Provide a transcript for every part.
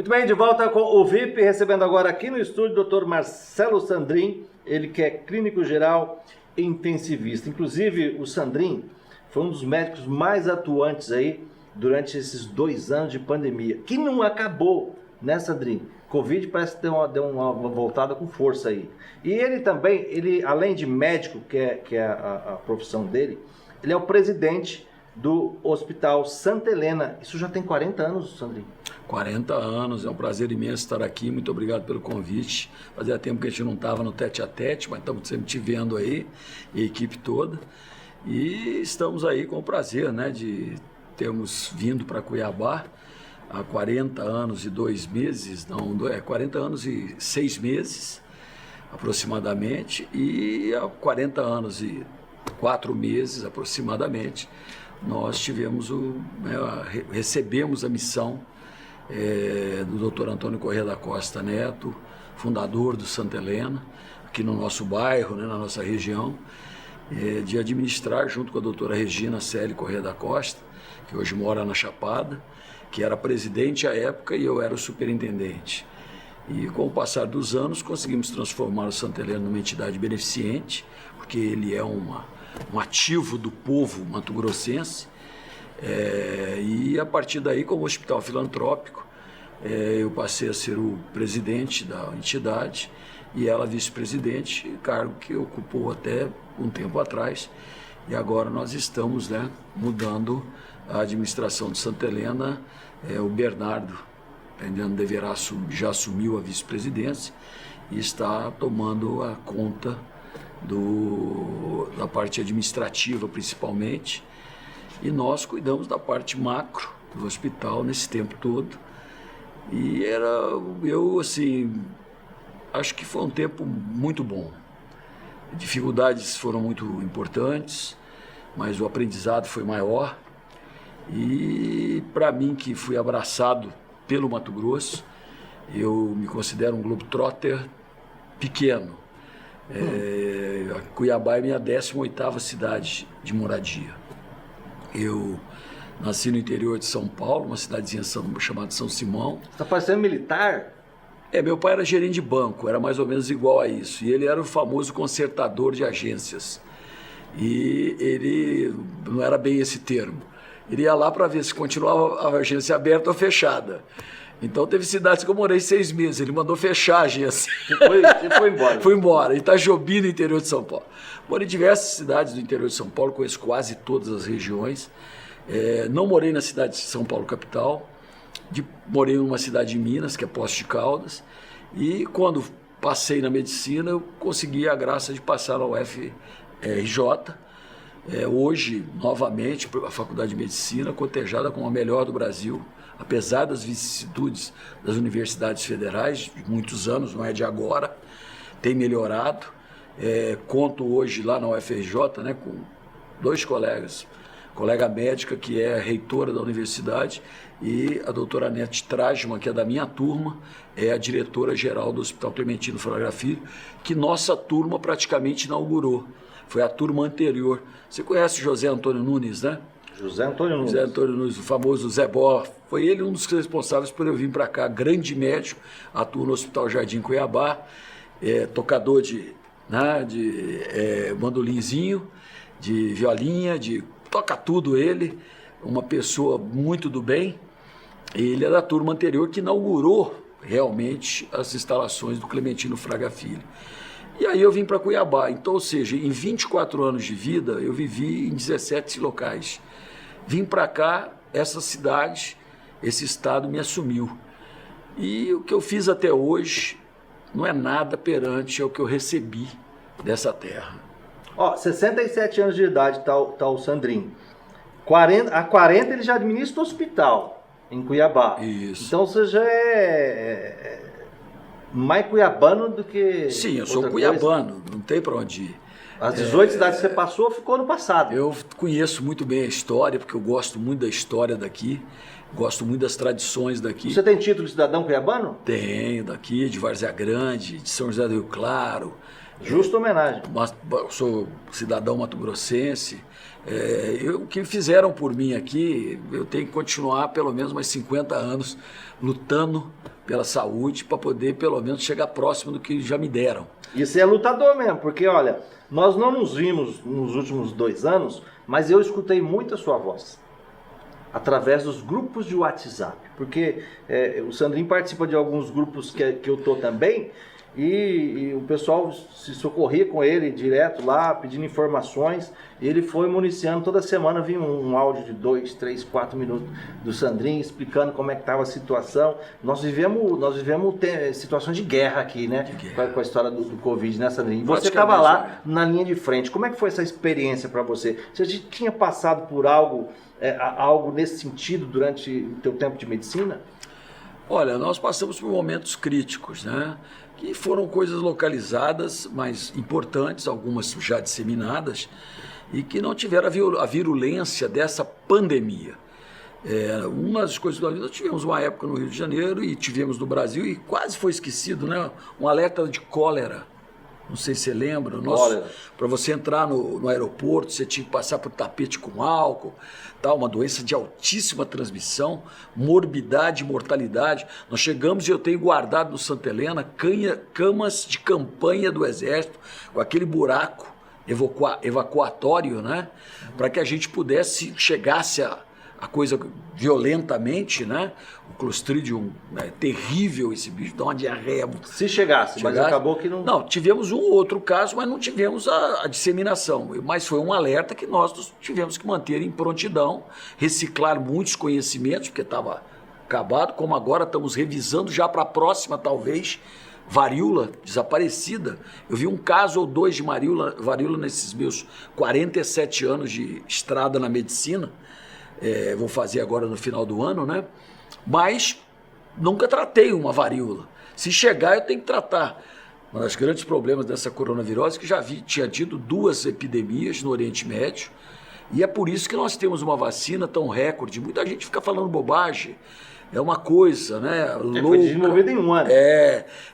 Muito bem, de volta com o VIP, recebendo agora aqui no estúdio o Dr. Marcelo Sandrin, ele que é clínico geral intensivista. Inclusive, o Sandrin foi um dos médicos mais atuantes aí durante esses 2 anos de pandemia, que não acabou, né, Sandrin? Covid parece que deu uma voltada com força aí. E ele também, além de médico, que é a profissão dele, ele é o presidente do Hospital Santa Helena. Isso já tem 40 anos, Sandrin? 40 anos, é um prazer imenso estar aqui, muito obrigado pelo convite. Fazia tempo que a gente não estava no tete-a-tete, mas estamos sempre te vendo aí, e a equipe toda. E estamos aí com o prazer, né, de termos vindo para Cuiabá há 40 anos e 2 meses, 40 anos e 6 meses aproximadamente, e há 40 anos e 4 meses aproximadamente, nós recebemos a missão do Dr. Antônio Corrêa da Costa Neto, fundador do Santa Helena, aqui no nosso bairro, né, na nossa região, de administrar junto com a doutora Regina Celi Corrêa da Costa, que hoje mora na Chapada, que era presidente à época e eu era o superintendente. E com o passar dos anos conseguimos transformar o Santa Helena numa entidade beneficente, porque ele é um ativo do povo mato-grossense, e a partir daí, como hospital filantrópico, eu passei a ser o presidente da entidade e ela vice-presidente, cargo que ocupou até um tempo atrás, e agora nós estamos, né, mudando a administração de Santa Helena. O Bernardo já assumiu a vice-presidência e está tomando a conta da parte administrativa principalmente, e nós cuidamos da parte macro do hospital nesse tempo todo. E acho que foi um tempo muito bom. Dificuldades foram muito importantes, mas o aprendizado foi maior. E para mim, que fui abraçado pelo Mato Grosso, eu me considero um globetrotter pequeno. Cuiabá é minha 18ª cidade de moradia. Eu nasci no interior de São Paulo, uma cidadezinha chamada São Simão. Você está parecendo militar? Meu pai era gerente de banco, era mais ou menos igual a isso. E ele era o famoso consertador de agências. E ele não era bem esse termo. Ele ia lá para ver se continuava a agência aberta ou fechada. Então teve cidades que eu morei 6 meses, ele mandou fechar a agência. E foi embora? Foi embora, Itajobi, no interior de São Paulo. Morei em diversas cidades do interior de São Paulo, conheço quase todas as regiões. Não morei na cidade de São Paulo, capital. Morei em uma cidade de Minas, que é Poços de Caldas. E quando passei na medicina, eu consegui a graça de passar na UFRJ. Hoje, novamente, a Faculdade de Medicina, cotejada como a melhor do Brasil, apesar das vicissitudes das universidades federais, de muitos anos, não é de agora, tem melhorado. Conto hoje lá na UFRJ, né, com 2 colegas, colega médica, que é reitora da universidade, e a doutora Anete Trajman, que é da minha turma, é a diretora-geral do Hospital Clementino Fraga Filho, que nossa turma praticamente inaugurou. Foi a turma anterior. Você conhece o José Antônio Nunes, né? José Antônio Nunes, o famoso Zé Bó. Foi ele um dos responsáveis por eu vir para cá, grande médico, atua no Hospital Jardim Cuiabá, tocador de mandolinzinho, de violinha, toca tudo ele, uma pessoa muito do bem. Ele é da turma anterior que inaugurou realmente as instalações do Clementino Fraga Filho. E aí eu vim para Cuiabá. Então, ou seja, em 24 anos de vida, eu vivi em 17 locais. Vim para cá, essa cidade, esse estado me assumiu. E o que eu fiz até hoje não é nada perante ao que eu recebi dessa terra. 67 anos de idade tá o Sandrin. Há 40 ele já administra o hospital em Cuiabá. Isso. Então você já é mais cuiabano do que... Sim, eu sou cuiabano, não tem para onde ir. As 18 cidades que você passou ficou no passado. Eu conheço muito bem a história, porque eu gosto muito da história daqui. Gosto muito das tradições daqui. Você tem título de cidadão cuiabano? Tenho, daqui, de Várzea Grande, de São José do Rio Claro. Justa homenagem. Sou cidadão mato-grossense. O que fizeram por mim aqui, eu tenho que continuar pelo menos mais 50 anos lutando pela saúde para poder pelo menos chegar próximo do que já me deram. E você é lutador mesmo, porque olha, nós não nos vimos nos últimos 2 anos, mas eu escutei muito a sua voz através dos grupos de WhatsApp, porque o Sandrinho participa de alguns grupos que eu tô também, e o pessoal se socorria com ele direto lá, pedindo informações, e ele foi municiando, toda semana vinha um áudio de 2, 3, 4 minutos do Sandrinho, explicando como é que estava a situação. Nós vivemos situações de guerra aqui, né? Com a história do Covid, né, Sandrinho? E você estava lá na linha de frente. Como é que foi essa experiência para você? Você tinha passado por algo nesse sentido durante o teu tempo de medicina? Olha, nós passamos por momentos críticos, né? Que foram coisas localizadas, mas importantes, algumas já disseminadas, e que não tiveram a virulência dessa pandemia. Uma das coisas que nós tivemos uma época no Rio de Janeiro e tivemos no Brasil, e quase foi esquecido, né? Um alerta de cólera. Não sei se você lembra, para você entrar no aeroporto, você tinha que passar por tapete com álcool, tal, uma doença de altíssima transmissão, morbidade e mortalidade. Nós chegamos e eu tenho guardado no Santa Helena camas de campanha do Exército, com aquele buraco evacuatório, né? Para que a gente pudesse, chegasse a coisa violentamente, né? O Clostridium, né? Terrível esse bicho, dá uma diarreia. Se chegasse, mas acabou que não... Não, tivemos um outro caso, mas não tivemos a disseminação. Mas foi um alerta que nós tivemos que manter em prontidão, reciclar muitos conhecimentos, porque estava acabado, como agora estamos revisando já para a próxima, talvez, varíola desaparecida. Eu vi um caso ou 2 de varíola nesses meus 47 anos de estrada na medicina. Vou fazer agora no final do ano, né? Mas nunca tratei uma varíola. Se chegar, eu tenho que tratar. Um dos grandes problemas dessa coronavirose é que tinha tido 2 epidemias no Oriente Médio, e é por isso que nós temos uma vacina tão recorde. Muita gente fica falando bobagem. É uma coisa, né? Louca. Foi desenvolvida em um ano.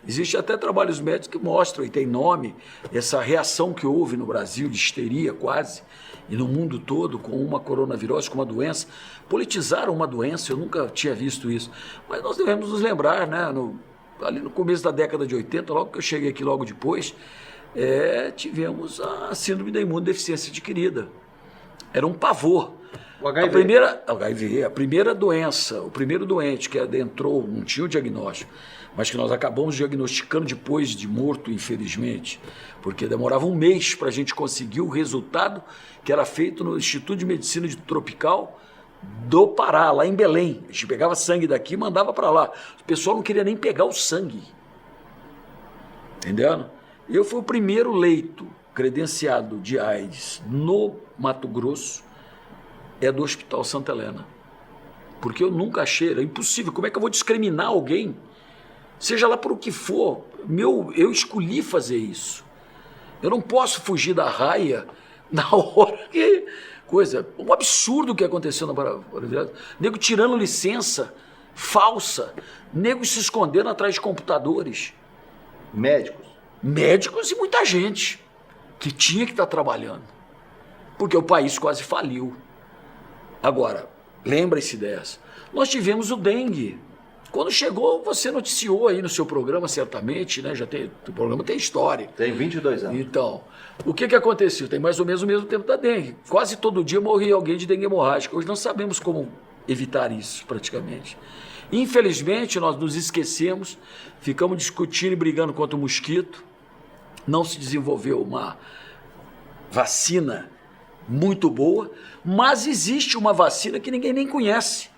Existe até trabalhos médicos que mostram, e tem nome, essa reação que houve no Brasil, de histeria quase, e no mundo todo, com uma coronavirose, com uma doença. Politizaram uma doença, eu nunca tinha visto isso. Mas nós devemos nos lembrar, né? Ali no começo da década de 80, logo que eu cheguei aqui logo depois, tivemos a síndrome da imunodeficiência adquirida. Era um pavor. O HIV. A primeira doença, o primeiro doente que adentrou, não tinha o diagnóstico, mas que nós acabamos diagnosticando depois de morto, infelizmente, porque demorava um mês para a gente conseguir o resultado que era feito no Instituto de Medicina Tropical do Pará, lá em Belém. A gente pegava sangue daqui e mandava para lá. O pessoal não queria nem pegar o sangue. Entendendo? Eu fui o primeiro leito credenciado de AIDS no Mato Grosso, do Hospital Santa Helena. Porque eu nunca achei, era impossível. Como é que eu vou discriminar alguém? Seja lá por o que for. Eu escolhi fazer isso. Eu não posso fugir da raia na hora que... Coisa, um absurdo o que aconteceu na Paraná. Nego tirando licença falsa. Nego se escondendo atrás de computadores. Médicos e muita gente que tinha que estar trabalhando. Porque o país quase faliu. Agora, lembre-se dessa. Nós tivemos o dengue. Quando chegou, você noticiou aí no seu programa, certamente, né? O programa tem história. Tem 22 anos. Então, o que aconteceu? Tem mais ou menos o mesmo tempo da dengue. Quase todo dia morria alguém de dengue hemorrágica. Hoje não sabemos como evitar isso, praticamente. Infelizmente, nós nos esquecemos, ficamos discutindo e brigando contra o mosquito. Não se desenvolveu uma vacina muito boa, mas existe uma vacina que ninguém nem conhece.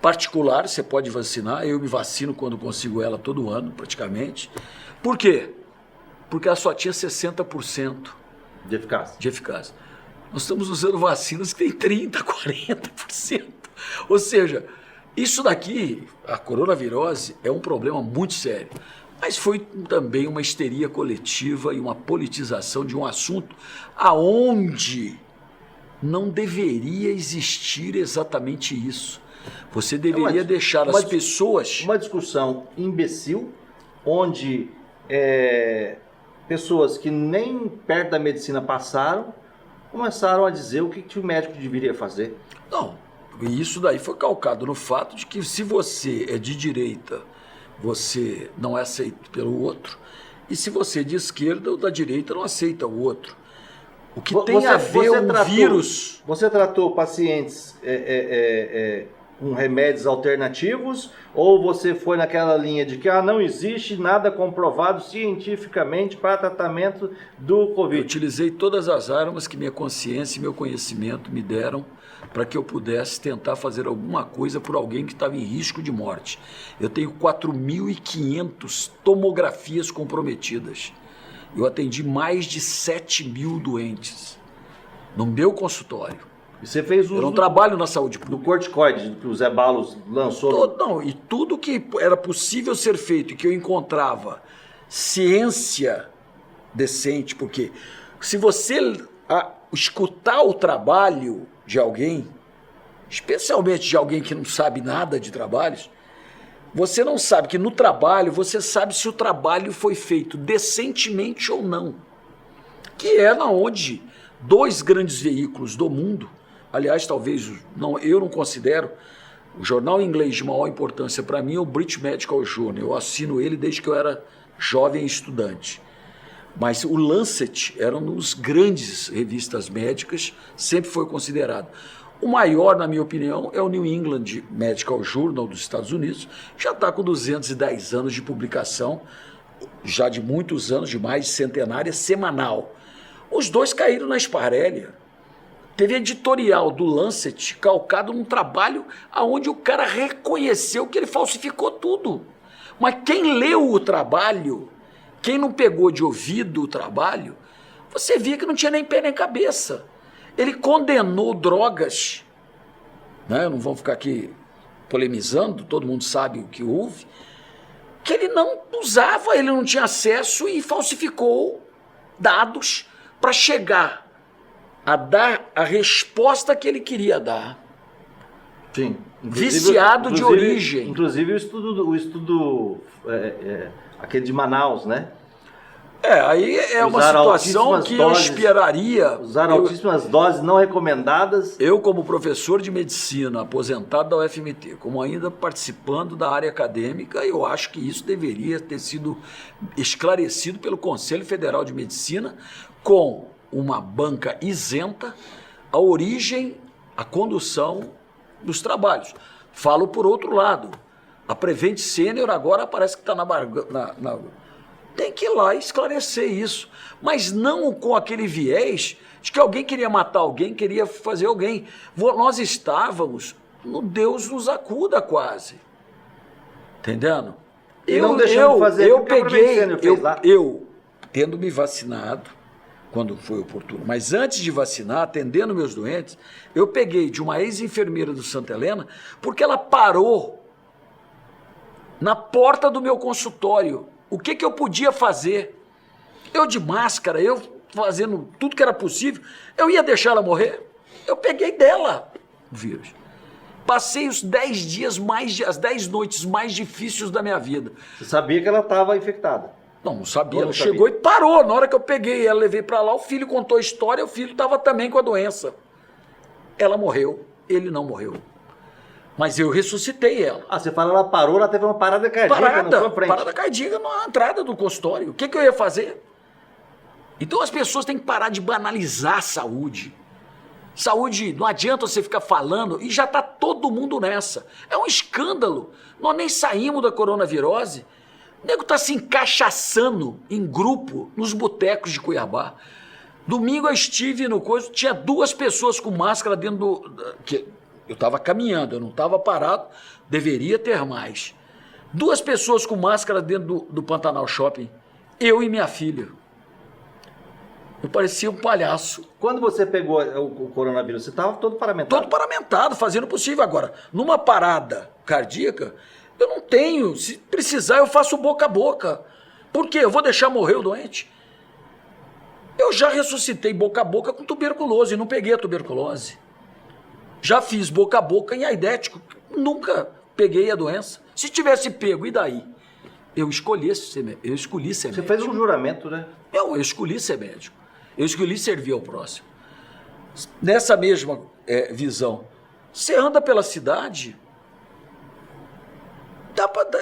Particular, você pode vacinar, eu me vacino quando consigo ela todo ano, praticamente. Por quê? Porque ela só tinha 60% de eficácia. Nós estamos usando vacinas que tem 30%, 40%. Ou seja, isso daqui, a coronavirose, é um problema muito sério. Mas foi também uma histeria coletiva e uma politização de um assunto aonde não deveria existir exatamente isso. Você deveria deixar as pessoas... Uma discussão imbecil, onde pessoas que nem perto da medicina passaram, começaram a dizer o que o médico deveria fazer. Não, isso daí foi calcado no fato de que se você é de direita, você não é aceito pelo outro, e se você é de esquerda ou da direita não aceita o outro. O que tem a ver o vírus... Você tratou pacientes com remédios alternativos, ou você foi naquela linha de que não existe nada comprovado cientificamente para tratamento do Covid? Eu utilizei todas as armas que minha consciência e meu conhecimento me deram para que eu pudesse tentar fazer alguma coisa por alguém que estava em risco de morte. Eu tenho 4.500 tomografias comprometidas. Eu atendi mais de 7.000 doentes no meu consultório. E você fez uso eu não trabalho na saúde pública. Do corticoide que o Zé Balos lançou? Não, e tudo que era possível ser feito e que eu encontrava ciência decente, porque se você escutar o trabalho de alguém, especialmente de alguém que não sabe nada de trabalhos, você não sabe que no trabalho, você sabe se o trabalho foi feito decentemente ou não. Que é na onde dois grandes veículos do mundo, aliás, talvez eu não considero, o jornal inglês de maior importância para mim é o British Medical Journal. Eu assino ele desde que eu era jovem estudante. Mas o Lancet era um dos grandes revistas médicas, sempre foi considerado. O maior, na minha opinião, é o New England Medical Journal dos Estados Unidos, que já está com 210 anos de publicação, já de muitos anos, de mais de centenária, semanal. Os dois caíram na esparrélia. Teve editorial do Lancet calcado num trabalho onde o cara reconheceu que ele falsificou tudo. Mas quem leu o trabalho, quem não pegou de ouvido o trabalho, você via que não tinha nem pé nem cabeça. Ele condenou drogas, né? Não vamos ficar aqui polemizando, todo mundo sabe o que houve, que ele não usava, ele não tinha acesso e falsificou dados para chegar a dar a resposta que ele queria dar. Sim. Viciado de origem. Inclusive o estudo aquele de Manaus, né? Aí é uma situação que eu esperaria. Usar altíssimas doses não recomendadas. Eu, como professor de medicina, aposentado da UFMT, como ainda participando da área acadêmica, eu acho que isso deveria ter sido esclarecido pelo Conselho Federal de Medicina, com uma banca isenta, a origem, a condução dos trabalhos. Falo por outro lado, a Prevent Senior agora parece que está tem que ir lá e esclarecer isso, mas não com aquele viés de que alguém queria matar alguém, queria fazer alguém. Nós estávamos no Deus nos acuda quase, entendendo? Eu tendo me vacinado, quando foi oportuno, mas antes de vacinar, atendendo meus doentes, eu peguei de uma ex-enfermeira do Santa Helena, porque ela parou na porta do meu consultório. O que eu podia fazer? Eu de máscara, eu fazendo tudo que era possível, eu ia deixar ela morrer? Eu peguei dela o vírus. Passei os 10 dias as 10 noites mais difíceis da minha vida. Você sabia que ela estava infectada? Não sabia. Ela chegou e parou. Na hora que eu peguei ela, levei para lá, o filho contou a história, o filho estava também com a doença. Ela morreu, ele não morreu. Mas eu ressuscitei ela. Você fala, ela parou, ela teve uma parada cardíaca na sua frente. Parada cardíaca na entrada do consultório. O que eu ia fazer? Então as pessoas têm que parar de banalizar a saúde. Saúde, não adianta você ficar falando, e já está todo mundo nessa. É um escândalo. Nós nem saímos da coronavirose. O nego está se encaixaçando em grupo nos botecos de Cuiabá. Domingo eu estive no coisa, tinha 2 pessoas com máscara dentro eu estava caminhando, eu não estava parado, deveria ter mais. 2 pessoas com máscara dentro do Pantanal Shopping, eu e minha filha. Eu parecia um palhaço. Quando você pegou o coronavírus, você estava todo paramentado? Todo paramentado, fazendo o possível. Agora, numa parada cardíaca, eu não tenho. Se precisar, eu faço boca a boca. Por quê? Eu vou deixar morrer o doente? Eu já ressuscitei boca a boca com tuberculose e não peguei a tuberculose. Já fiz boca a boca em aidético, nunca peguei a doença. Se tivesse pego, e daí? Eu escolhi ser médico. Você fez um juramento, né? Eu escolhi ser médico. Eu escolhi servir ao próximo. Nessa mesma visão, você anda pela cidade,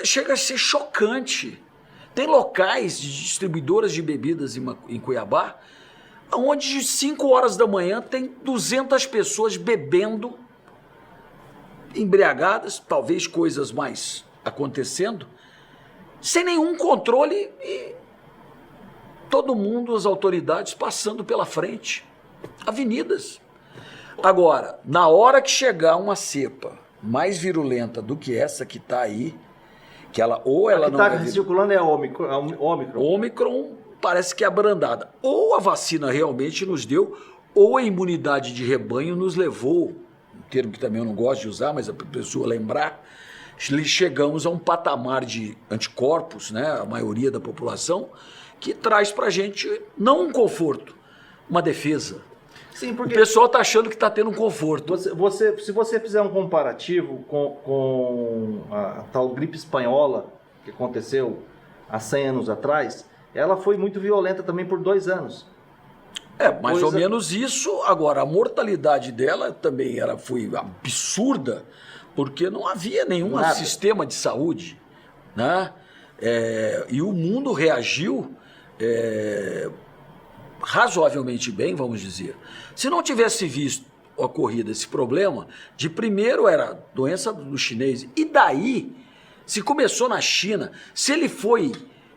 chega a ser chocante. Tem locais de distribuidoras de bebidas em Cuiabá, onde de 5 horas da manhã tem 200 pessoas bebendo, embriagadas, talvez coisas mais acontecendo, sem nenhum controle e todo mundo, as autoridades, passando pela frente. Avenidas. Agora, na hora que chegar uma cepa mais virulenta do que essa que está aí, que ela ou ela não está circulando é a Ômicron. Ômicron parece que é abrandada. Ou a vacina realmente nos deu, ou a imunidade de rebanho nos levou, um termo que também eu não gosto de usar, mas a pessoa lembrar, chegamos a um patamar de anticorpos, né, a maioria da população, que traz para a gente não um conforto, uma defesa. Sim, porque o pessoal está achando que está tendo um conforto. Se você fizer um comparativo com a tal gripe espanhola que aconteceu há 100 anos atrás, ela foi muito violenta também por 2 anos. Mais ou menos isso. Agora, a mortalidade dela também foi absurda, porque não havia nenhum sistema de saúde, né? E o mundo reagiu razoavelmente bem, vamos dizer. Se não tivesse visto ocorrido esse problema, de primeiro era a doença do chinês, e daí, se começou na China, se ele foi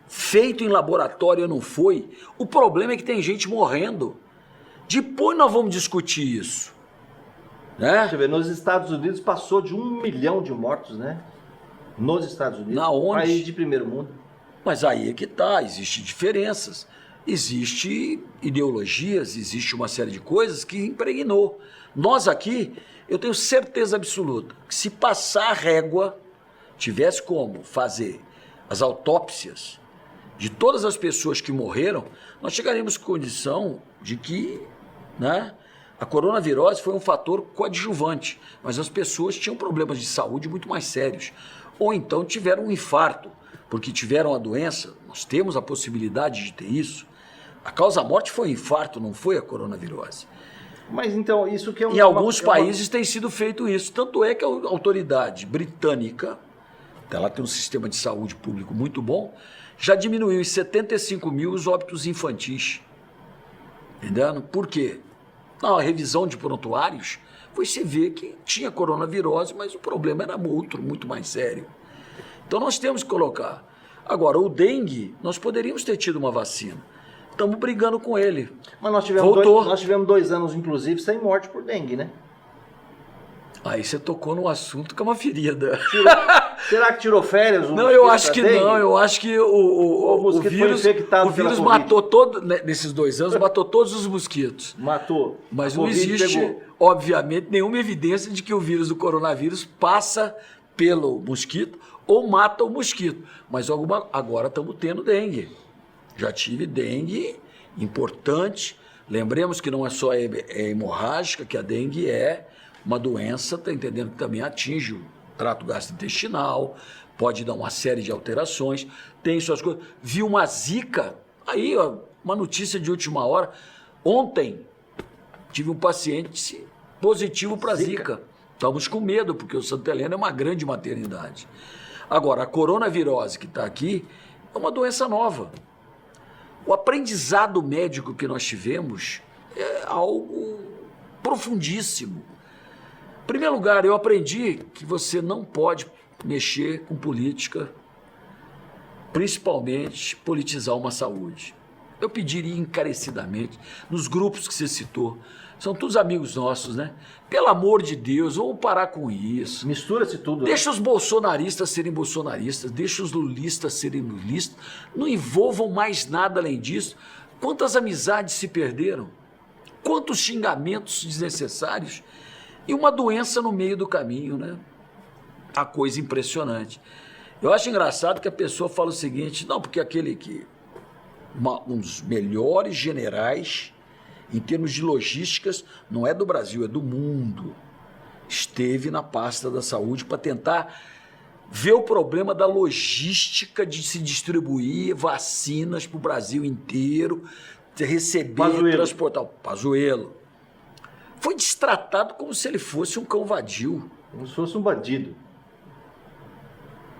feito em laboratório ou não foi, o problema é que tem gente morrendo. Depois nós vamos discutir isso. Né? Deixa eu ver, nos Estados Unidos passou de 1 milhão de mortos, né? Nos Estados Unidos. Na onde? País de primeiro mundo. Mas aí é que tá, existem diferenças. Existe ideologias, existe uma série de coisas que impregnou. Nós aqui, eu tenho certeza absoluta que se passar a régua, tivesse como fazer as autópsias de todas as pessoas que morreram, nós chegaremos com condição de que, né, a coronavirose foi um fator coadjuvante, mas as pessoas tinham problemas de saúde muito mais sérios. Ou então tiveram um infarto, porque tiveram a doença. Nós temos a possibilidade de ter isso. A causa-morte foi o infarto, não foi a coronavirose. Mas então, isso que é Em alguns países tem sido feito isso. Tanto é que a autoridade britânica, ela tem um sistema de saúde público muito bom, já diminuiu em 75 mil os óbitos infantis. Entendendo? Por quê? Na revisão de prontuários, foi se ver que tinha coronavirose, mas o problema era outro, muito mais sério. Então nós temos que colocar. Agora, o dengue, nós poderíamos ter tido uma vacina. Estamos brigando com ele. Mas nós tivemos 2 anos, inclusive, sem morte por dengue, né? Aí você tocou num assunto que é uma ferida. Será que tirou férias? Não, eu acho que não. Eu acho que o vírus matou nesses 2 anos, matou todos os mosquitos. Matou. Mas não existe, obviamente, nenhuma evidência de que o vírus do coronavírus passa pelo mosquito ou mata o mosquito. Mas agora estamos tendo dengue. Já tive dengue importante. Lembremos que não é só hemorrágica, que a dengue é uma doença, tá entendendo, que também atinge o trato gastrointestinal, pode dar uma série de alterações, tem suas coisas. Vi uma zika, aí ó, uma notícia de última hora, ontem tive um paciente positivo para zika. Estamos com medo, porque o Santa Helena é uma grande maternidade. Agora, a coronavirose que está aqui é uma doença nova. O aprendizado médico que nós tivemos é algo profundíssimo. Em primeiro lugar, eu aprendi que você não pode mexer com política, principalmente politizar uma saúde. Eu pediria encarecidamente, nos grupos que você citou, são todos amigos nossos, né? Pelo amor de Deus, vamos parar com isso. Mistura-se tudo. Deixa os bolsonaristas serem bolsonaristas, deixa os lulistas serem lulistas, não envolvam mais nada além disso. Quantas amizades se perderam? Quantos xingamentos desnecessários? E uma doença no meio do caminho, né? A coisa impressionante. Eu acho engraçado que a pessoa fala o seguinte, não, porque aquele que... um dos melhores generais em termos de logísticas, não é do Brasil, é do mundo. esteve na pasta da saúde para tentar ver o problema da logística de se distribuir vacinas para o Brasil inteiro, de receber, transportar. Pazuello. Foi destratado como se ele fosse um cão vadio. Como se fosse um bandido.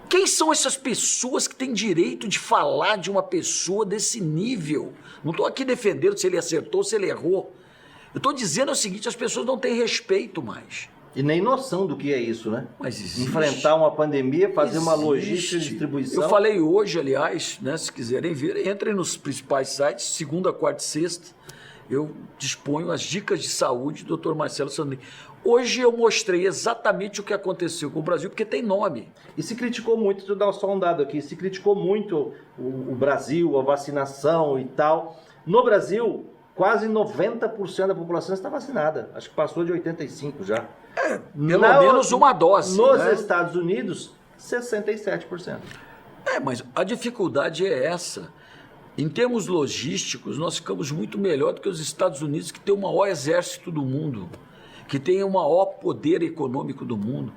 Quem são essas pessoas que têm direito de falar de uma pessoa desse nível? Não estou aqui defendendo se ele acertou ou se ele errou. Eu estou dizendo o seguinte, as pessoas não têm respeito mais. E nem noção do que é isso, né? Mas existe. Enfrentar uma pandemia, fazer uma logística de distribuição. Eu falei hoje, aliás, né, se quiserem ver, entrem nos principais sites, segunda, quarta e sexta, eu disponho as dicas de saúde do Dr. Marcelo Sandrin. Hoje eu mostrei exatamente o que aconteceu com o Brasil, porque tem nome. E se criticou muito, deixa eu dar só um dado aqui, se criticou muito o Brasil, a vacinação e tal. No Brasil, quase 90% da população está vacinada. Acho que passou de 85% já. Pelo menos uma dose. Nos Estados Unidos, 67%. Mas a dificuldade é essa. Em termos logísticos, nós ficamos muito melhor do que os Estados Unidos, que tem o maior exército do mundo, que tem o maior poder econômico do mundo.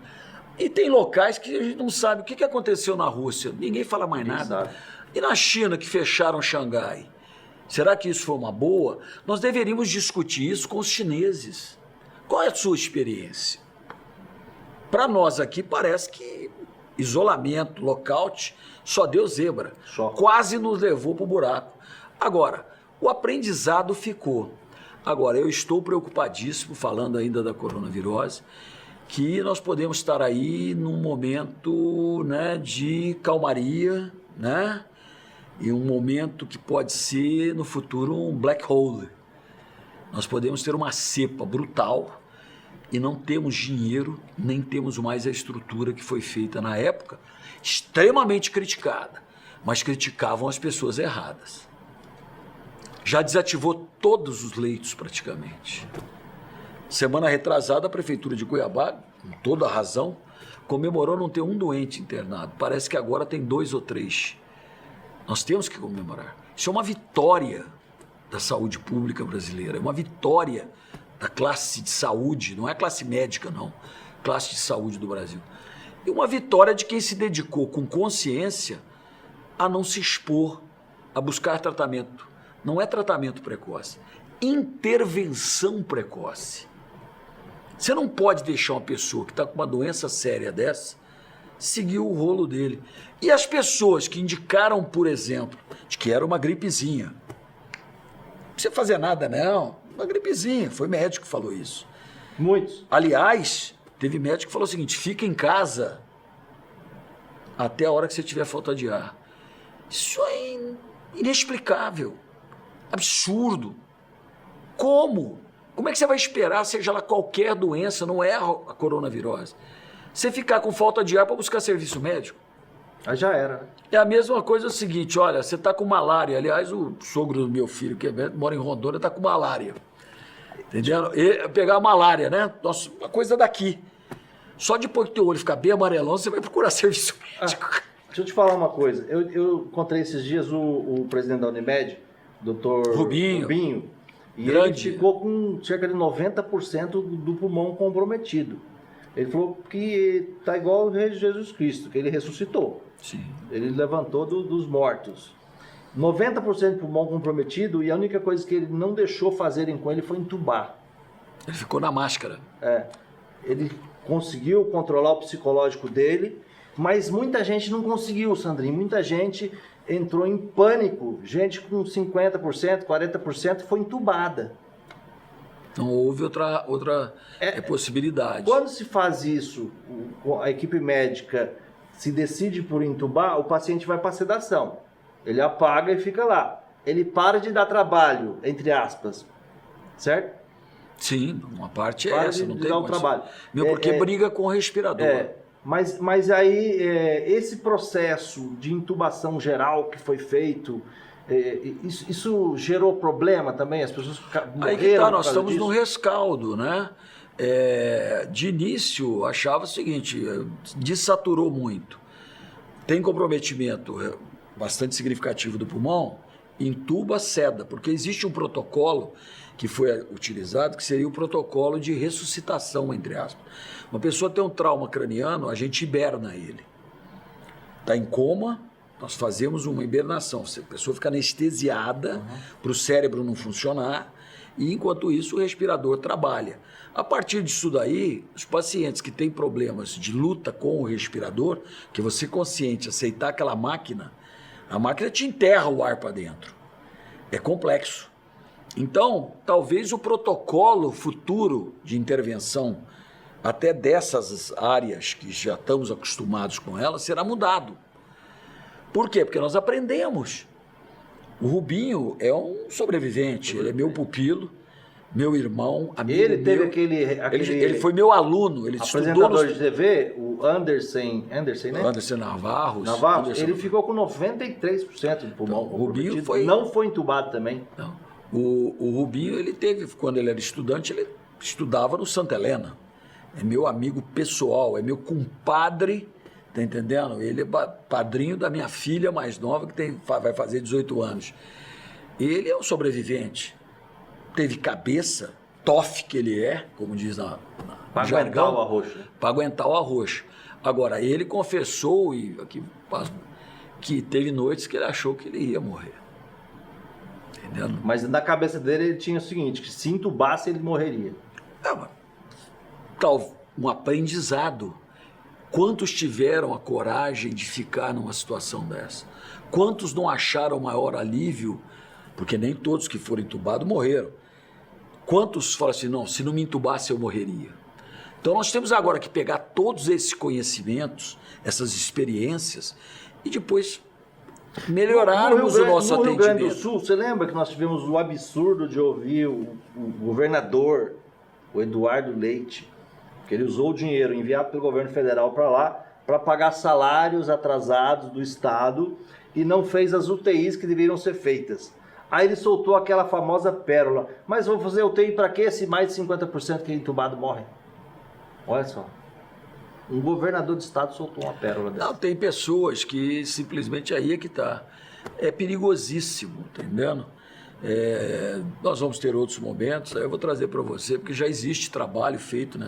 E tem locais que a gente não sabe o que aconteceu na Rússia. Ninguém fala mais nada. E na China, que fecharam Xangai? Será que isso foi uma boa? Nós deveríamos discutir isso com os chineses. Qual é a sua experiência? Para nós aqui parece que isolamento, lockout, só deu zebra. Quase nos levou para o buraco. Agora, o aprendizado ficou. Agora, eu estou preocupadíssimo, falando ainda da coronavirose, que nós podemos estar aí num momento, né, de calmaria, né? E um momento que pode ser, no futuro, um black hole. Nós podemos ter uma cepa brutal e não temos dinheiro, nem temos mais a estrutura que foi feita na época, extremamente criticada, mas criticavam as pessoas erradas. Já desativou todos os leitos praticamente. Semana retrasada, a Prefeitura de Cuiabá, com toda a razão, comemorou não ter um doente internado. Parece que agora tem 2 ou 3. Nós temos que comemorar. Isso é uma vitória da saúde pública brasileira, é uma vitória da classe de saúde, não é classe médica não, classe de saúde do Brasil. E uma vitória de quem se dedicou com consciência a não se expor, a buscar tratamento. Não é tratamento precoce, intervenção precoce. Você não pode deixar uma pessoa que está com uma doença séria dessa seguir o rolo dele. E as pessoas que indicaram, por exemplo, de que era uma gripezinha, não precisa fazer nada não, uma gripezinha, foi médico que falou isso. Muitos. Aliás, teve médico que falou o seguinte, fica em casa até a hora que você tiver falta de ar. Isso é inexplicável, absurdo. Como? Como é que você vai esperar, seja lá qualquer doença, não é a coronavirose, você ficar com falta de ar para buscar serviço médico? Aí já era. É a mesma coisa o seguinte, olha, você está com malária. Aliás, o sogro do meu filho, que mora em Rondônia, está com malária. Entendeu? E pegar a malária, né? Nossa, uma coisa daqui. Só depois que teu olho ficar bem amarelão, você vai procurar serviço médico. Deixa eu te falar uma coisa. Eu encontrei esses dias o presidente da Unimed, Dr. Rubinho, e grande. Ele ficou com cerca de 90% do pulmão comprometido. Ele falou que está igual o Rei Jesus Cristo, que ele ressuscitou. Sim. Ele levantou dos mortos. 90% de pulmão comprometido, e a única coisa que ele não deixou fazerem com ele foi entubar. Ele ficou na máscara. Ele conseguiu controlar o psicológico dele, mas muita gente não conseguiu, Sandrinho. Muita gente entrou em pânico. Gente com 50%, 40% foi entubada. Então houve outra possibilidade. Quando se faz isso, a equipe médica se decide por entubar, o paciente vai para sedação. Ele apaga e fica lá. Ele para de dar trabalho, entre aspas. Certo? Sim, uma parte é para essa. Não tem dar o trabalho. Porque briga com o respirador. Mas aí, esse processo de intubação geral que foi feito, isso gerou problema também? As pessoas morreram? Aí que tá, nós estamos no rescaldo, né? De início, achava o seguinte, desaturou muito. Tem comprometimento bastante significativo do pulmão, intuba, seda, porque existe um protocolo que foi utilizado, que seria o protocolo de ressuscitação, entre aspas. Uma pessoa tem um trauma craniano, a gente hiberna ele. Está em coma, nós fazemos uma hibernação. A pessoa fica anestesiada para o cérebro não funcionar e, enquanto isso, o respirador trabalha. A partir disso daí, os pacientes que têm problemas de luta com o respirador, que você consciente aceitar aquela máquina, a máquina te enterra o ar para dentro. É complexo. Então, talvez o protocolo futuro de intervenção até dessas áreas que já estamos acostumados com elas será mudado. Por quê? Porque nós aprendemos. O Rubinho é um sobrevivente, ele é meu pupilo, meu irmão, amigo Ele teve meu. aquele Ele foi meu aluno, ele estudou apresentador de TV, o Anderson, né? Anderson Navarros. Ele ficou com 93% do pulmão. Então, o Rubinho não foi entubado também. Não. O Rubinho, ele teve, quando ele era estudante, ele estudava no Santa Helena. É meu amigo pessoal, é meu compadre, tá entendendo? Ele é padrinho da minha filha mais nova, que vai fazer 18 anos. Ele é um sobrevivente. Teve cabeça, tofe que ele é, como diz na para aguentar o arroxo. Para aguentar o arroxo. Agora, ele confessou que teve noites que ele achou que ele ia morrer. Entendendo? Mas na cabeça dele ele tinha o seguinte, que se entubasse ele morreria. Um aprendizado. Quantos tiveram a coragem de ficar numa situação dessa? Quantos não acharam maior alívio? Porque nem todos que foram entubados morreram. Quantos falam assim, não, se não me entubasse eu morreria? Então nós temos agora que pegar todos esses conhecimentos, essas experiências, e depois melhorarmos o nosso atendimento. No Rio Grande do Sul, você lembra que nós tivemos o absurdo de ouvir o governador, o Eduardo Leite, que ele usou o dinheiro enviado pelo governo federal para lá, para pagar salários atrasados do Estado e não fez as UTIs que deveriam ser feitas. Aí ele soltou aquela famosa pérola. Mas vou fazer UTI para quê se mais de 50% que é entubado morre? Olha só. Um governador de estado soltou uma pérola dessa. Não, tem pessoas que simplesmente aí é que está. É perigosíssimo, entendendo? Nós vamos ter outros momentos, aí eu vou trazer para você, porque já existe trabalho feito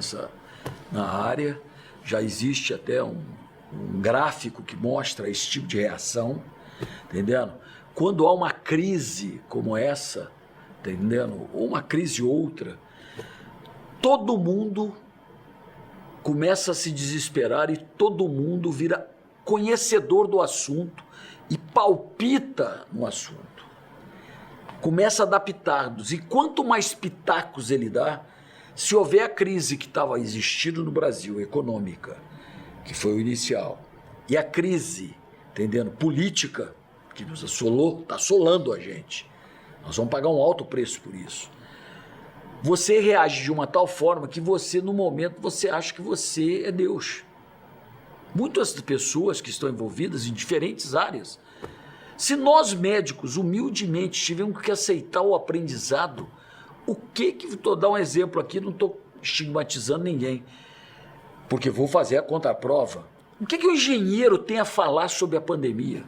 na área, já existe até um gráfico que mostra esse tipo de reação, entendendo? Quando há uma crise como essa, entendendo? Ou uma crise outra, todo mundo começa a se desesperar e todo mundo vira conhecedor do assunto e palpita no assunto. Começa a dar pitacos, e quanto mais pitacos ele dá, se houver a crise que estava existindo no Brasil, econômica, que foi o inicial, e a crise, entendendo, política, que nos assolou, está assolando a gente, nós vamos pagar um alto preço por isso. Você reage de uma tal forma que você, no momento, você acha que você é Deus. Muitas pessoas que estão envolvidas em diferentes áreas, se nós médicos, humildemente, tivermos que aceitar o aprendizado, vou dar um exemplo aqui, não estou estigmatizando ninguém, porque vou fazer a contraprova. O que o engenheiro tem a falar sobre a pandemia?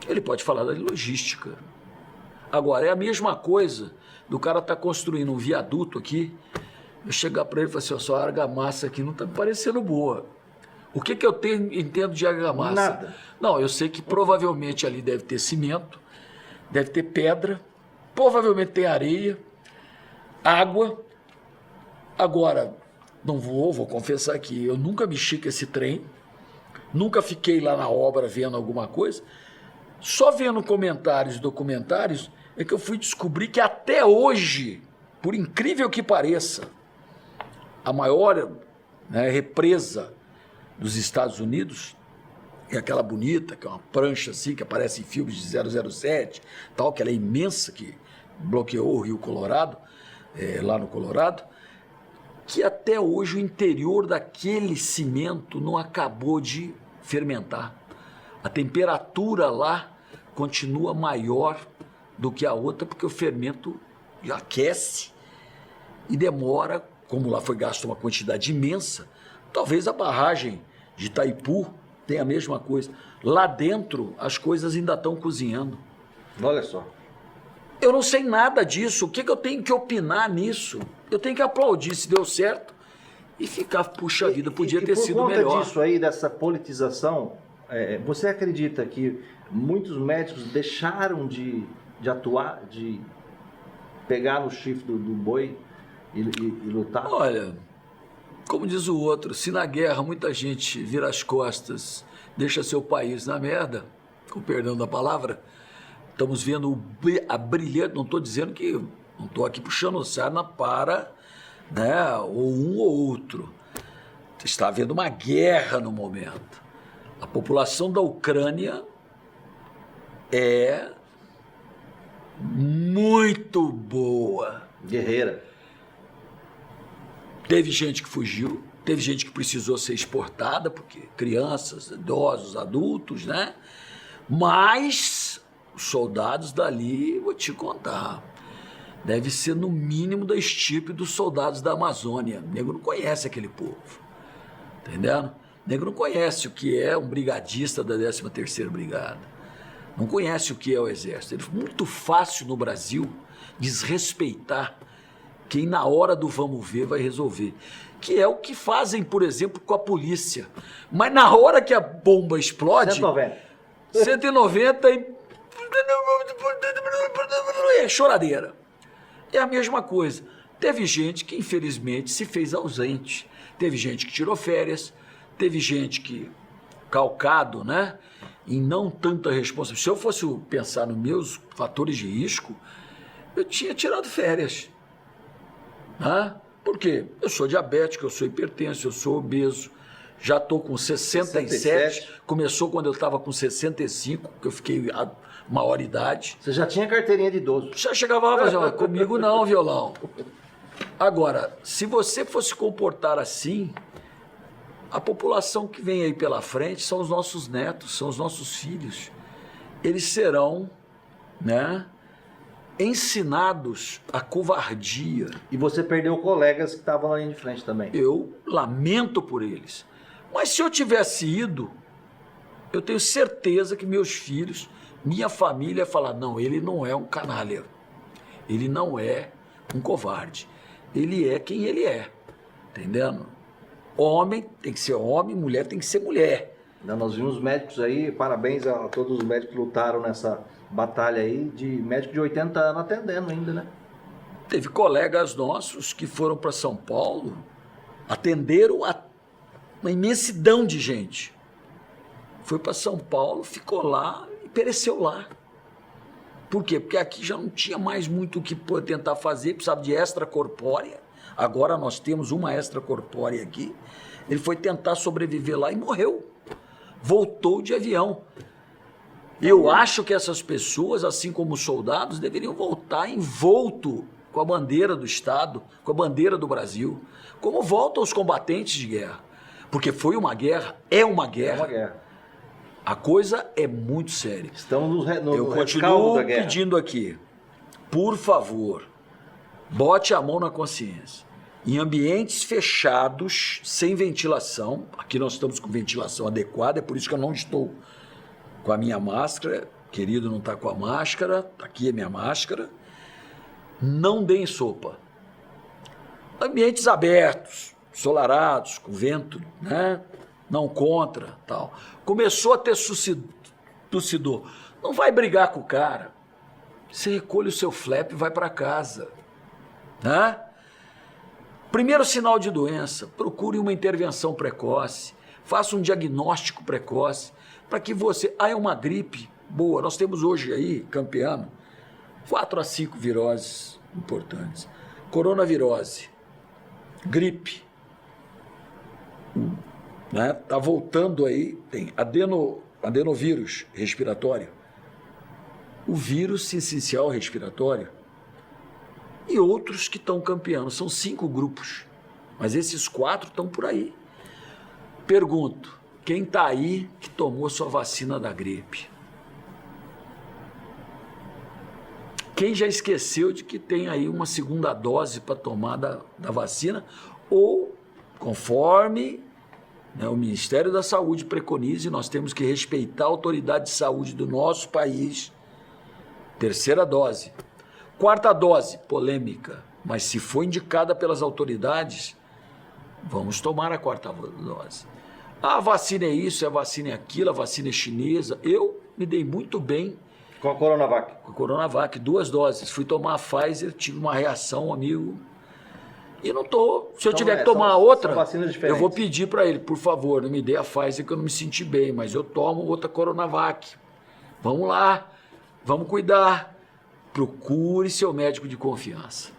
Ele pode falar da logística. Agora, é a mesma coisa do cara estar construindo um viaduto aqui, eu chegar para ele e falar assim, sua argamassa aqui não está me parecendo boa. O que eu entendo de argamassa? Nada. Não, eu sei que provavelmente ali deve ter cimento, deve ter pedra, provavelmente tem areia, água. Agora, vou confessar que eu nunca mexi com esse trem, nunca fiquei lá na obra vendo alguma coisa, só vendo comentários e documentários é que eu fui descobrir que até hoje, por incrível que pareça, a maior represa dos Estados Unidos é aquela bonita, que é uma prancha assim, que aparece em filmes de 007, tal, que ela é imensa, que bloqueou o Rio Colorado, lá no Colorado, que até hoje o interior daquele cimento não acabou de fermentar. A temperatura lá continua maior do que a outra, porque o fermento aquece e demora, como lá foi gasto uma quantidade imensa, talvez a barragem de Itaipu, tem a mesma coisa. Lá dentro, as coisas ainda estão cozinhando. Olha só. Eu não sei nada disso. O que eu tenho que opinar nisso? Eu tenho que aplaudir se deu certo e ficar, puxa vida, podia ter sido melhor. Por conta disso aí, dessa politização, você acredita que muitos médicos deixaram de atuar, de pegar no chifre do boi e lutar? Olha, como diz o outro, se na guerra muita gente vira as costas, deixa seu país na merda, com perdão da palavra, estamos vendo a brilhante, não estou dizendo que, não estou aqui puxando o sarna para, né, ou um ou outro. Está havendo uma guerra no momento. A população da Ucrânia é muito boa. Guerreira. Teve gente que fugiu, teve gente que precisou ser exportada, porque crianças, idosos, adultos, né? Mas os soldados dali, vou te contar, deve ser no mínimo da estirpe dos soldados da Amazônia. O nego não conhece aquele povo, entendendo? O nego não conhece o que é um brigadista da 13ª Brigada. Não conhece o que é o Exército. É muito fácil no Brasil desrespeitar quem na hora do vamos ver vai resolver. Que é o que fazem, por exemplo, com a polícia. Mas na hora que a bomba explode... 190 e... é choradeira. É a mesma coisa. Teve gente que, infelizmente, se fez ausente. Teve gente que tirou férias. Teve gente que, calcado, né, em não tanta responsabilidade. Se eu fosse pensar nos meus fatores de risco, eu tinha tirado férias. Por quê? Eu sou diabético, eu sou hipertenso, eu sou obeso, já estou com 67, começou quando eu estava com 65, que eu fiquei a maior idade. Você já tinha carteirinha de idoso? Já chegava a fazer, comigo não, violão. Agora, se você fosse comportar assim, a população que vem aí pela frente são os nossos netos, são os nossos filhos. Eles serão, né, ensinados a covardia. E você perdeu colegas que estavam lá de frente também. Eu lamento por eles. Mas se eu tivesse ido, eu tenho certeza que meus filhos, minha família ia falar, não, ele não é um canalha. Ele não é um covarde. Ele é quem ele é. Entendendo? Homem tem que ser homem, mulher tem que ser mulher. Nós vimos médicos aí, parabéns a todos os médicos que lutaram nessa batalha aí, de médico de 80 anos atendendo ainda, né? Teve colegas nossos que foram para São Paulo, atenderam uma imensidão de gente. Foi para São Paulo, ficou lá e pereceu lá. Por quê? Porque aqui já não tinha mais muito o que tentar fazer, precisava de extracorpórea. Agora nós temos uma extracorpórea aqui. Ele foi tentar sobreviver lá e morreu. Voltou de avião. Eu acho que essas pessoas, assim como os soldados, deveriam voltar envolto com a bandeira do Estado, com a bandeira do Brasil, como voltam os combatentes de guerra. Porque foi uma guerra, é uma guerra. É uma guerra. A coisa é muito séria. Estamos no Eu rescaldo continuo da guerra. pedindo aqui, por favor, bote a mão na consciência. Em ambientes fechados, sem ventilação, aqui nós estamos com ventilação adequada, é por isso que eu não estou com a minha máscara, querido não está com a máscara, aqui é minha máscara, não deem sopa. Ambientes abertos, ensolarados, com vento, né? Não contra, tal. Começou a ter tossidor. Não vai brigar com o cara. Você recolhe o seu flap e vai para casa. Né? Primeiro sinal de doença, procure uma intervenção precoce, faça um diagnóstico precoce, para que você... é uma gripe boa. Nós temos hoje aí, campeão, 4 a 5 viroses importantes. Coronavirose, gripe, né? Tá voltando aí, tem adenovírus respiratório, o vírus sincicial respiratório e outros que estão campeando. São 5 grupos, mas esses 4 estão por aí. Pergunto, quem está aí que tomou sua vacina da gripe? Quem já esqueceu de que tem aí uma segunda dose para tomar da vacina? Ou, conforme né? O Ministério da Saúde preconiza e nós temos que respeitar a autoridade de saúde do nosso país. Terceira dose. Quarta dose, polêmica, mas se for indicada pelas autoridades, vamos tomar a quarta dose. A vacina é isso, a vacina é aquilo, a vacina é chinesa. Eu me dei muito bem Com a Coronavac. com a Coronavac, 2 doses. Fui tomar a Pfizer, tive uma reação, amigo. E não tô. Se eu tiver que tomar a outra, eu vou pedir para ele, por favor, não me dê a Pfizer que eu não me senti bem, mas eu tomo outra Coronavac. Vamos lá, vamos cuidar. Procure seu médico de confiança.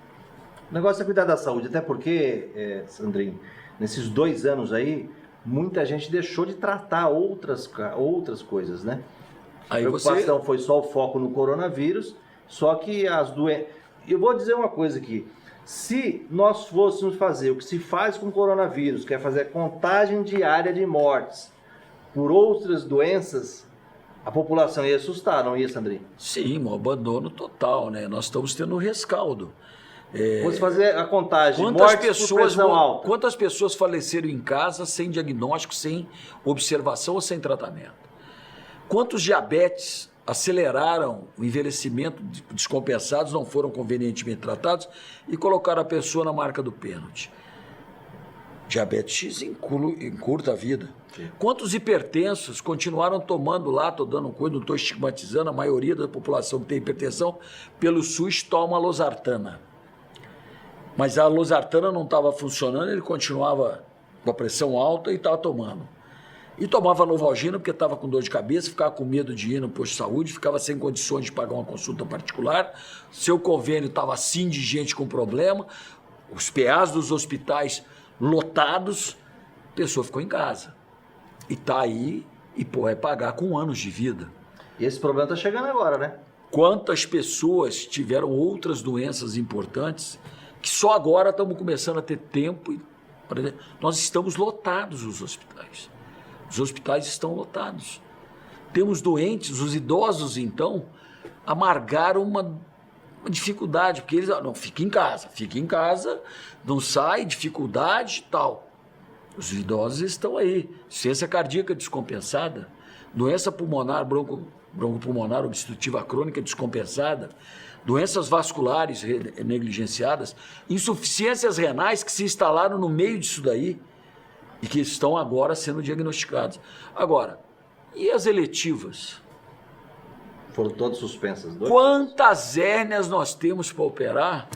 O negócio é cuidar da saúde, até porque, Sandrinho, nesses 2 anos aí, muita gente deixou de tratar outras coisas, né? Aí a preocupação foi só o foco no coronavírus, só que as doenças... Eu vou dizer uma coisa aqui. Se nós fôssemos fazer o que se faz com o coronavírus, que é fazer contagem diária de mortes por outras doenças, a população ia assustar, não ia, Sandrinho? Sim, um abandono total, né? Nós estamos tendo um rescaldo. Vamos fazer a contagem de mortes por pressão alta. Quantas pessoas faleceram em casa sem diagnóstico, sem observação ou sem tratamento? Quantos diabetes aceleraram o envelhecimento, descompensados, não foram convenientemente tratados e colocaram a pessoa na marca do pênalti? Diabetes encurta a vida. Sim. Quantos hipertensos continuaram tomando lá, estou dando coisa, não estou estigmatizando, a maioria da população que tem hipertensão, pelo SUS toma losartana. Mas a losartana não estava funcionando, ele continuava com a pressão alta e estava tomando. E tomava Novalgina porque estava com dor de cabeça, ficava com medo de ir no posto de saúde, ficava sem condições de pagar uma consulta particular, seu convênio estava assim de gente com problema, os PAs dos hospitais lotados, a pessoa ficou em casa. E está aí e vai pagar com anos de vida. E esse problema está chegando agora, né? Quantas pessoas tiveram outras doenças importantes que só agora estamos começando a ter tempo. Nós estamos lotados os hospitais. Os hospitais estão lotados. Temos doentes, os idosos, então, amargaram uma dificuldade, porque eles, não, fica em casa, não sai, dificuldade e tal. Os idosos estão aí. Insuficiência cardíaca descompensada, doença pulmonar, broncopulmonar obstrutiva crônica descompensada, doenças vasculares negligenciadas, insuficiências renais que se instalaram no meio disso daí e que estão agora sendo diagnosticadas. Agora, e as eletivas? Foram todas suspensas. Quantas hérnias nós temos para operar?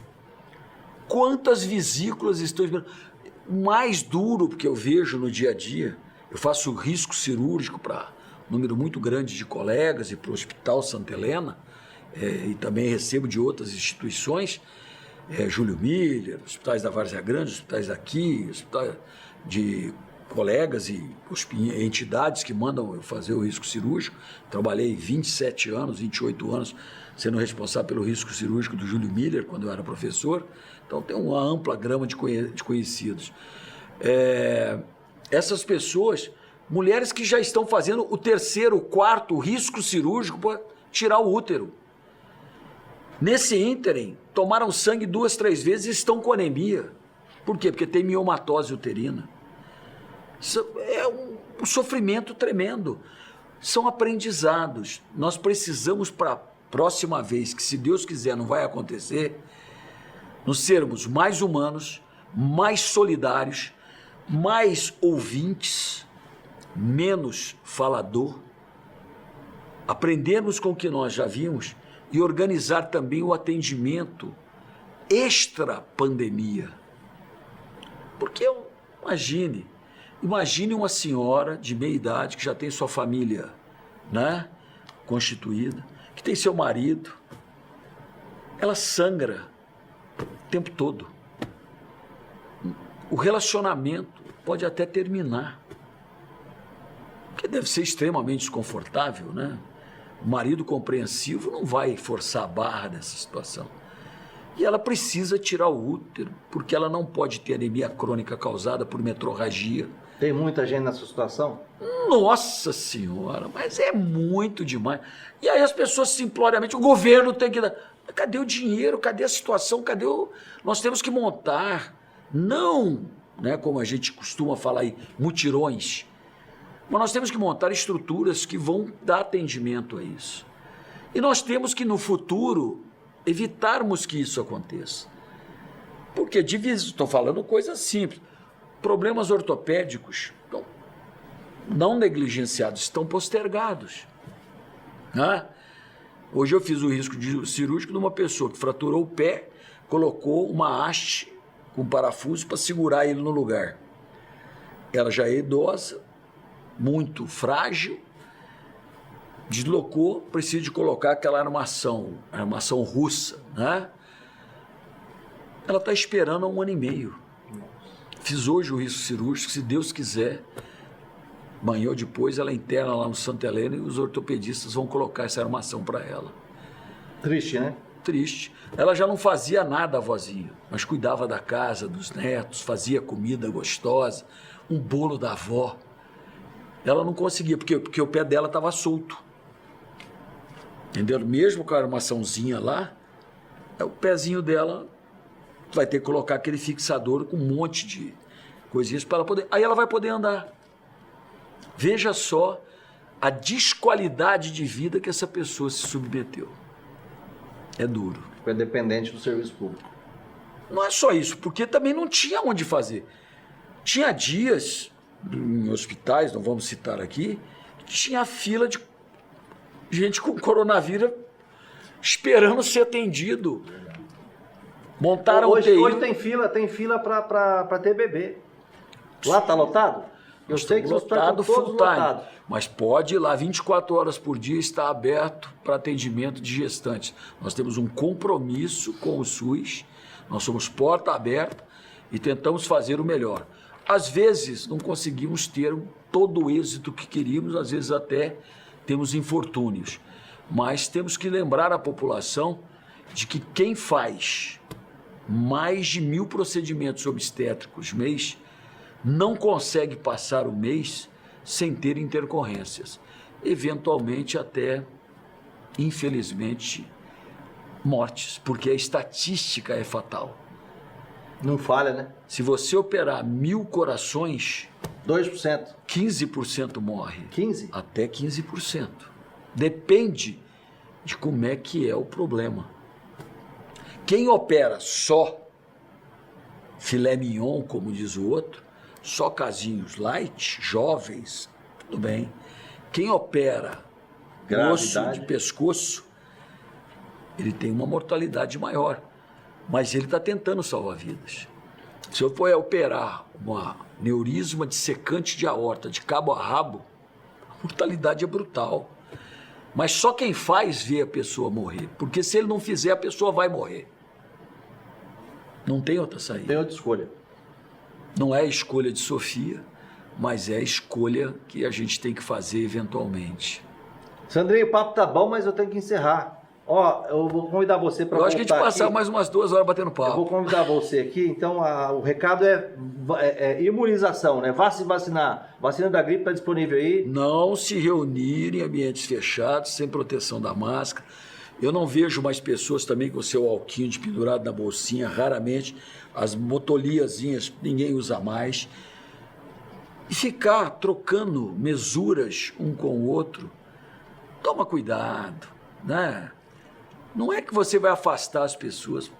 Quantas vesículas estão... O mais duro que eu vejo no dia a dia, eu faço risco cirúrgico para um número muito grande de colegas e para o Hospital Santa Helena, e também recebo de outras instituições, Júlio Miller, hospitais da Várzea Grande, hospitais aqui, hospitais de colegas e entidades que mandam eu fazer o risco cirúrgico. Trabalhei 27 anos, 28 anos sendo responsável pelo risco cirúrgico do Júlio Miller, quando eu era professor. Então tem uma ampla gama de conhecidos. Essas pessoas, mulheres que já estão fazendo o 3º, o 4º risco cirúrgico para tirar o útero. Nesse ínterim, tomaram sangue 2, 3 vezes e estão com anemia. Por quê? Porque tem miomatose uterina. Isso é um sofrimento tremendo. São aprendizados. Nós precisamos, para a próxima vez, que se Deus quiser não vai acontecer, nos sermos mais humanos, mais solidários, mais ouvintes, menos falador, aprendermos com o que nós já vimos e organizar também o atendimento extra-pandemia. Porque imagine uma senhora de meia idade que já tem sua família, né, constituída, que tem seu marido, ela sangra o tempo todo. O relacionamento pode até terminar, porque deve ser extremamente desconfortável, né? O marido compreensivo não vai forçar a barra dessa situação. E ela precisa tirar o útero, porque ela não pode ter anemia crônica causada por metrorragia. Tem muita gente nessa situação? Nossa Senhora, mas é muito demais. E aí as pessoas simploriamente, o governo tem que dar... Cadê o dinheiro? Cadê a situação? Nós temos que montar. Não né, como a gente costuma falar aí, mutirões. Mas nós temos que montar estruturas que vão dar atendimento a isso. E nós temos que, no futuro, evitarmos que isso aconteça. Porque, estou falando coisas simples, problemas ortopédicos não negligenciados, estão postergados. Né? Hoje eu fiz o risco cirúrgico de uma pessoa que fraturou o pé, colocou uma haste com parafuso para segurar ele no lugar. Ela já é idosa, muito frágil, deslocou, precisa de colocar aquela armação russa, né? Ela está esperando há 1 ano e meio. Fiz hoje o risco cirúrgico, se Deus quiser, amanhã ou depois ela interna lá no Santa Helena e os ortopedistas vão colocar essa armação para ela. Triste, né? Triste. Ela já não fazia nada, a vozinha, mas cuidava da casa, dos netos, fazia comida gostosa, um bolo da avó. Ela não conseguia, porque o pé dela estava solto. Entendeu? Mesmo com a armaçãozinha lá, o pezinho dela vai ter que colocar aquele fixador com um monte de coisinhas para ela poder... Aí ela vai poder andar. Veja só a desqualidade de vida que essa pessoa se submeteu. É duro. Foi dependente do serviço público. Não é só isso, porque também não tinha onde fazer. Tinha dias em hospitais, não vamos citar aqui, que tinha fila de gente com coronavírus esperando ser atendido. Montaram hoje, UTI. Hoje tem fila para ter bebê. Lá está lotado? Eu sei que os hospitais estão todos lotados. Mas pode ir lá, 24 horas por dia está aberto para atendimento de gestantes. Nós temos um compromisso com o SUS, nós somos porta aberta e tentamos fazer o melhor. Às vezes não conseguimos ter todo o êxito que queríamos, às vezes até temos infortúnios. Mas temos que lembrar a população de que quem faz mais de 1000 procedimentos obstétricos mês não consegue passar o mês sem ter intercorrências. Eventualmente até, infelizmente, mortes, porque a estatística é fatal. Não falha, né? Se você operar 1000 corações, 2%. 15% morre. 15%? Até 15%. Depende de como é que é o problema. Quem opera só filé mignon, como diz o outro, só casinhos light, jovens, tudo bem. Quem opera osso de pescoço, ele tem uma mortalidade maior, mas ele está tentando salvar vidas. Se eu for operar uma neurisma dissecante de aorta, de cabo a rabo, a mortalidade é brutal. Mas só quem faz vê a pessoa morrer, porque se ele não fizer, a pessoa vai morrer. Não tem outra saída. Tem outra escolha. Não é a escolha de Sofia, mas é a escolha que a gente tem que fazer eventualmente. Sandrinho, o papo tá bom, mas eu tenho que encerrar. Ó, eu vou convidar você para voltar. Eu acho que a gente passar mais umas 2 horas batendo papo. Eu vou convidar você aqui, então o recado é imunização, né? Vá se vacinar. Vacina da gripe está disponível aí. Não se reunir em ambientes fechados, sem proteção da máscara. Eu não vejo mais pessoas também com o seu alquinho de pendurado na bolsinha, raramente. As motoliazinhas ninguém usa mais. E ficar trocando mesuras um com o outro, toma cuidado, né? Não é que você vai afastar as pessoas.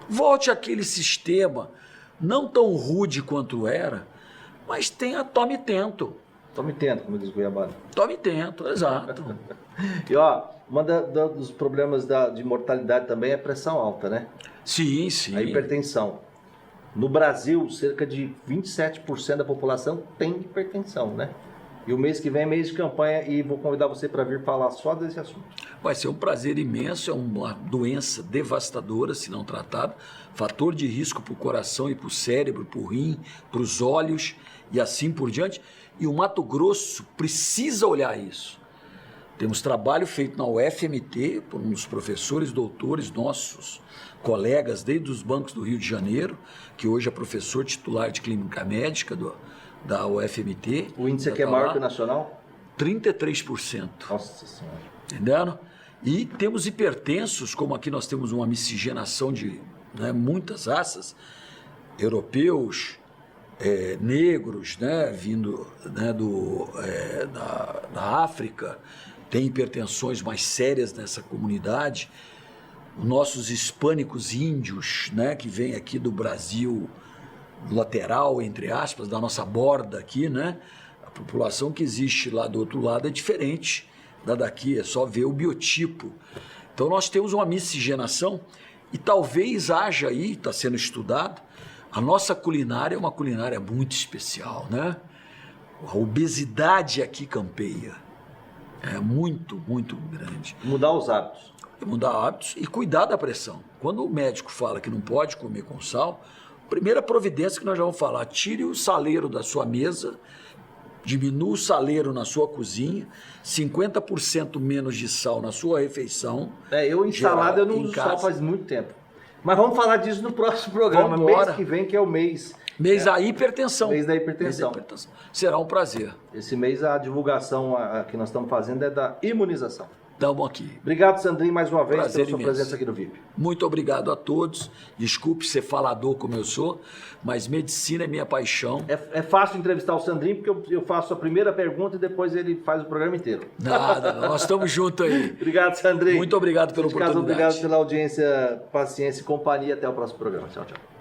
Volte àquele sistema, não tão rude quanto era, mas tome tento. Tome tento, como diz o Cuiabá. Tome tento, exato. E ó, dos problemas de mortalidade também é a pressão alta, né? Sim, sim. A hipertensão. No Brasil, cerca de 27% da população tem hipertensão, né? E o mês que vem é mês de campanha e vou convidar você para vir falar só desse assunto. Vai ser um prazer imenso, é uma doença devastadora se não tratada, fator de risco para o coração e para o cérebro, para o rim, para os olhos e assim por diante. E o Mato Grosso precisa olhar isso. Temos trabalho feito na UFMT, por uns professores, doutores, nossos colegas desde os bancos do Rio de Janeiro, que hoje é professor titular de clínica médica da UFMT. O índice aqui é maior que o nacional? 33%. Nossa Senhora. Entendendo? E temos hipertensos, como aqui nós temos uma miscigenação de muitas raças, europeus, negros, né, vindo, né, da África, tem hipertensões mais sérias nessa comunidade. Os nossos hispânicos índios, né, que vêm aqui do Brasil lateral, entre aspas, da nossa borda aqui, né, a população que existe lá do outro lado é diferente da daqui, é só ver o biotipo. Então nós temos uma miscigenação e talvez haja aí, está sendo estudado, a nossa culinária é uma culinária muito especial, né? A obesidade aqui campeia, é muito, muito grande. Mudar os hábitos. Mudar hábitos e cuidar da pressão. Quando o médico fala que não pode comer com sal, a primeira providência que nós já vamos falar, tire o saleiro da sua mesa, diminua o saleiro na sua cozinha, 50% menos de sal na sua refeição. Eu em salada eu não uso sal faz muito tempo. Mas vamos falar disso no próximo programa, mês que vem, que é o mês... Mês da hipertensão. Mês da hipertensão. Será um prazer. Esse mês a divulgação que nós estamos fazendo é da imunização. Estamos aqui. Obrigado, Sandrinho, mais uma vez Prazer pela sua presença aqui no VIP. Muito obrigado a todos. Desculpe ser falador como eu sou, mas medicina é minha paixão. É fácil entrevistar o Sandrinho, porque eu faço a primeira pergunta e depois ele faz o programa inteiro. Nada, nós estamos juntos aí. Obrigado, Sandrinho. Muito obrigado pela oportunidade. Obrigado pela audiência, paciência e companhia. Até o próximo programa. Tchau, tchau.